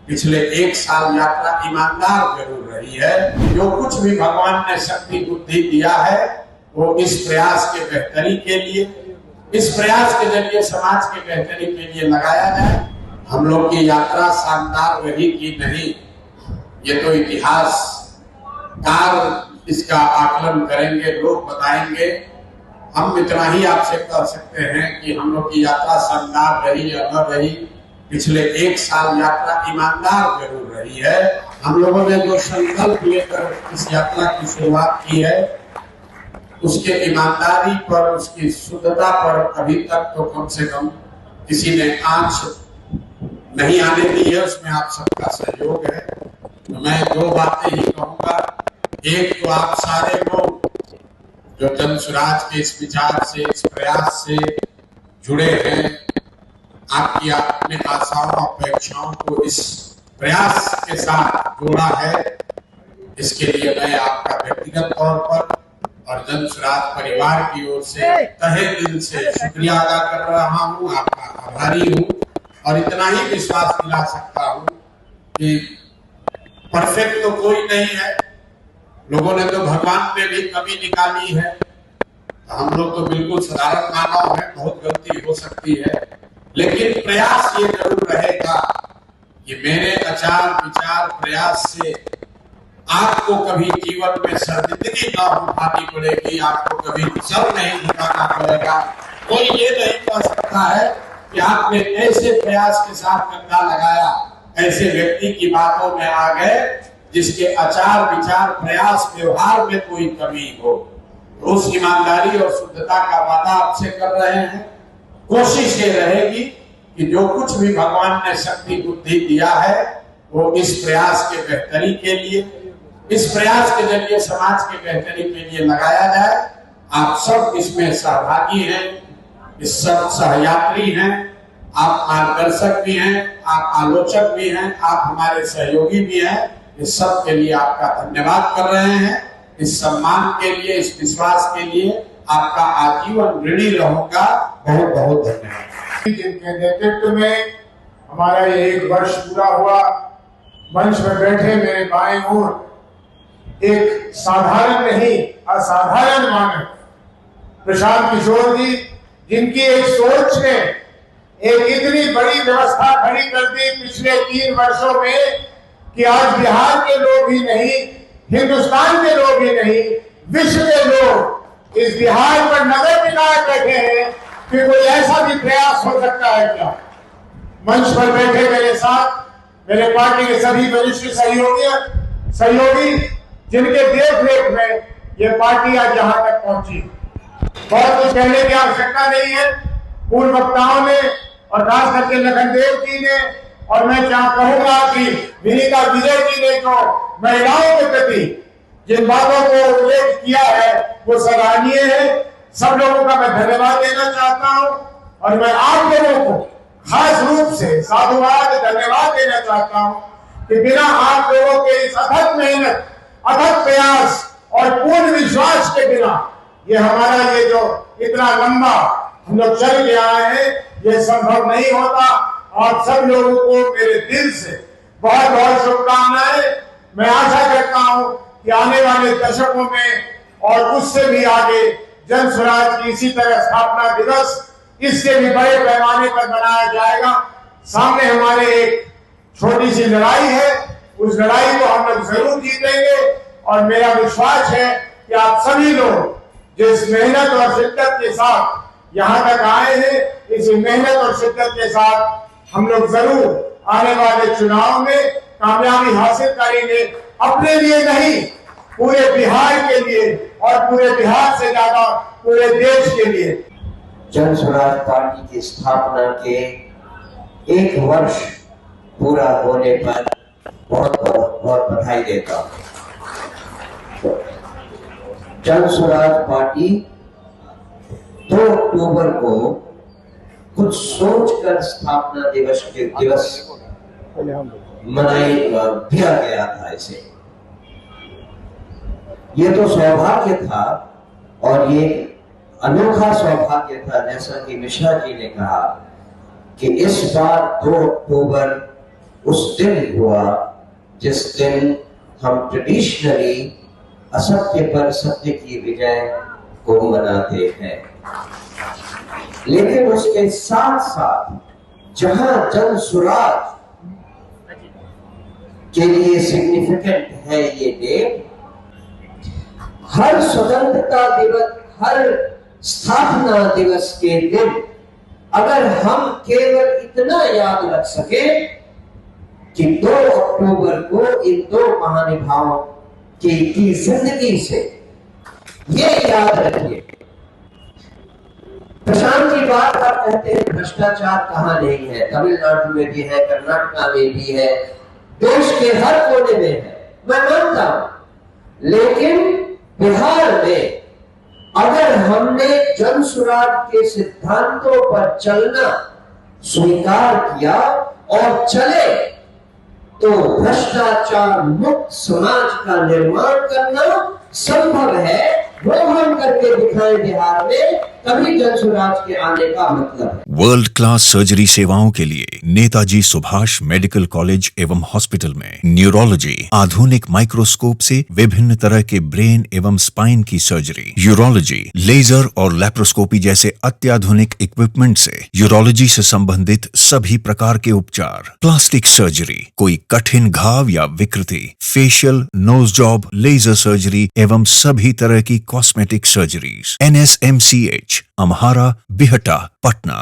पिछले 1 साल यात्रा ईमानदार जरूर रही है। जो कुछ भी भगवान ने शक्ति बुद्धि दिया है वो इस प्रयास के बेहतरी के लिए, इस प्रयास के जरिए समाज के बेहतरी के लिए लगाया जाए। हम लोग की यात्रा शानदार रही कि नहीं, ये तो इतिहासकार इसका आकलन करेंगे, लोग बताएंगे। हम इतना ही आपसे कह सकते हैं कि हम लोग की यात्रा शानदार रही या न रही, पिछले 1 साल यात्रा ईमानदार जरूर रही है। हम लोगों ने जो संकल्प लेकर इस यात्रा की शुरुआत की है, उसके ईमानदारी पर, उसकी शुद्धता पर अभी तक तो कम से कम किसी ने आंच नहीं आने दी है। उसमें आप सबका सहयोग है। तो मैं 2 बातें ही कहूंगा। एक तो आप सारे लोग जो जन स्वराज के इस विचार से, इस प्रयास से जुड़े हैं, आपकी अपने आशाओं अपेक्षाओं को इस प्रयास के साथ जोड़ा है, इसके लिए मैं आपका व्यक्तिगत तौर पर और जन स्वराज परिवार की ओर से तहे दिल से शुक्रिया अदा कर रहा हूँ, आपका आभारी हूँ। और इतना ही विश्वास दिला सकता हूँ कि परफेक्ट तो कोई नहीं है, लोगों ने तो भगवान में भी कमी निकाली है। हम लोग तो बिल्कुल साधारण मानव हैं, बहुत गलती हो सकती है, लेकिन प्रयास ये जरूर रहेगा कि मेरे आचार विचार प्रयास से आपको कभी जीवन में शर्मिंदगी ना उठानी पड़ेगी, आपको कभी सर नहीं झुकाना पड़ेगा। कोई ये नहीं कह सकता है कि आपने ऐसे प्रयास के साथ कंधा लगाया, ऐसे व्यक्ति की बातों में आ गए जिसके आचार विचार प्रयास व्यवहार में कोई कमी हो। तो उस ईमानदारी और शुद्धता का वादा आपसे कर रहे हैं। कोशिश ये रहेगी कि जो कुछ भी भगवान ने शक्ति बुद्धि दिया है वो इस प्रयास के बेहतरी के लिए, इस प्रयास के जरिए समाज के बेहतरी के लिए लगाया जाए। आप सब इसमें सहभागी हैं, इस सब सहयात्री हैं, आप मार्गदर्शक भी हैं, आप आलोचक भी हैं, आप हमारे सहयोगी भी हैं। इस सब के लिए आपका धन्यवाद कर रहे हैं। इस सम्मान के लिए, इस विश्वास के लिए आपका आजीवन ऋणी रहूंगा। बहुत बहुत धन्यवाद। जिनके नेतृत्व में हमारा ये 1 वर्ष पूरा हुआ, मंच में बैठे मेरे बाएं ओर एक साधारण नहीं असाधारण मानव प्रशांत किशोर जी, जिनकी एक सोच ने एक इतनी बड़ी व्यवस्था खड़ी कर दी पिछले 3 वर्षों में कि आज बिहार के लोग ही नहीं, हिंदुस्तान के लोग ही नहीं, विश्व के लोग इस बिहार पर नजर टिकाए बैठे हैं कि कोई ऐसा भी प्रयास हो सकता है क्या। मंच पर बैठे मेरे साथ मेरे पार्टी के सभी वरिष्ठ सहयोगी जिनके देखरेख में ये पार्टी आज यहाँ तक पहुंची। बहुत कुछ कहने की आवश्यकता नहीं है। पूर्व वक्ताओं ने और खास करके लखनदेव जी ने, और मैं क्या कहूंगा कि विनीता विजय जी ने जो महिलाओं के प्रति जिन बातों को उल्लेख किया है वो सराहनीय है। सब लोगों का मैं धन्यवाद देना चाहता हूं और मैं आप लोगों को खास रूप से साधुवाद धन्यवाद देना चाहता हूं कि बिना आप लोगों के इस अथक मेहनत, अथक प्रयास और पूर्ण विश्वास के बिना ये हमारा ये जो इतना लंबा हम लोग चल के आए हैं ये संभव नहीं होता। और सब लोगों को मेरे दिल से बहुत बहुत शुभकामनाएं। मैं आशा करता हूं कि आने वाले दशकों में और उससे भी आगे जन स्वराज की इसी तरह स्थापना दिवस इससे भी बड़े पैमाने पर मनाया जाएगा। सामने हमारे एक छोटी सी लड़ाई है, उस लड़ाई को हम लोग जरूर जीतेंगे और मेरा विश्वास है कि आप सभी लोग जिस मेहनत और शिद्दत के साथ यहाँ तक आए हैं, इसी मेहनत और शिद्दत के साथ हम लोग जरूर आने वाले चुनाव में कामयाबी हासिल करेंगे। अपने लिए नहीं, पूरे बिहार के लिए और पूरे बिहार से ज्यादा पूरे देश के लिए। जन स्वराज पार्टी की स्थापना के 1 वर्ष पूरा होने पर बहुत बहुत बधाई देता हूँ। जन स्वराज पार्टी 2 अक्टूबर को कुछ सोचकर स्थापना दिवस दिया गया था। इसे ये तो सौभाग्य था और ये अनोखा सौभाग्य था, जैसा कि मिश्रा जी ने कहा कि इस बार 2 अक्टूबर उस दिन हुआ जिस दिन हम ट्रेडिशनली असत्य पर सत्य की विजय को मनाते हैं। लेकिन उसके साथ साथ जहां जन सुराज के लिए सिग्निफिकेंट है ये डे, हर स्वतंत्रता दिवस, हर स्थापना दिवस के दिन अगर हम केवल इतना याद रख सके कि 2 अक्टूबर को इन 2 महानुभावों की जिंदगी से ये याद रखिए। प्रशांत जी बार बार कहते हैं भ्रष्टाचार कहां नहीं है, तमिलनाडु में भी है, कर्नाटक में भी है, देश के हर कोने में है, मैं मानता हूं। लेकिन बिहार में अगर हमने जन सुराज के सिद्धांतों पर चलना स्वीकार किया और चले तो भ्रष्टाचार मुक्त समाज का निर्माण करना संभव है। वो हम करके दिखाएं बिहार में, तभी जन सुराज के आने का मतलब है। वर्ल्ड क्लास सर्जरी सेवाओं के लिए नेताजी सुभाष मेडिकल कॉलेज एवं हॉस्पिटल में न्यूरोलॉजी, आधुनिक माइक्रोस्कोप से विभिन्न तरह के ब्रेन एवं स्पाइन की सर्जरी, यूरोलॉजी, लेजर और लैप्रोस्कोपी जैसे अत्याधुनिक इक्विपमेंट से यूरोलॉजी से संबंधित सभी प्रकार के उपचार, प्लास्टिक सर्जरी, कोई कठिन घाव या विकृति, facial, nose job, laser surgery एवं सभी तरह की cosmetic surgeries. NSMCH, Amhara, Bihta, Patna.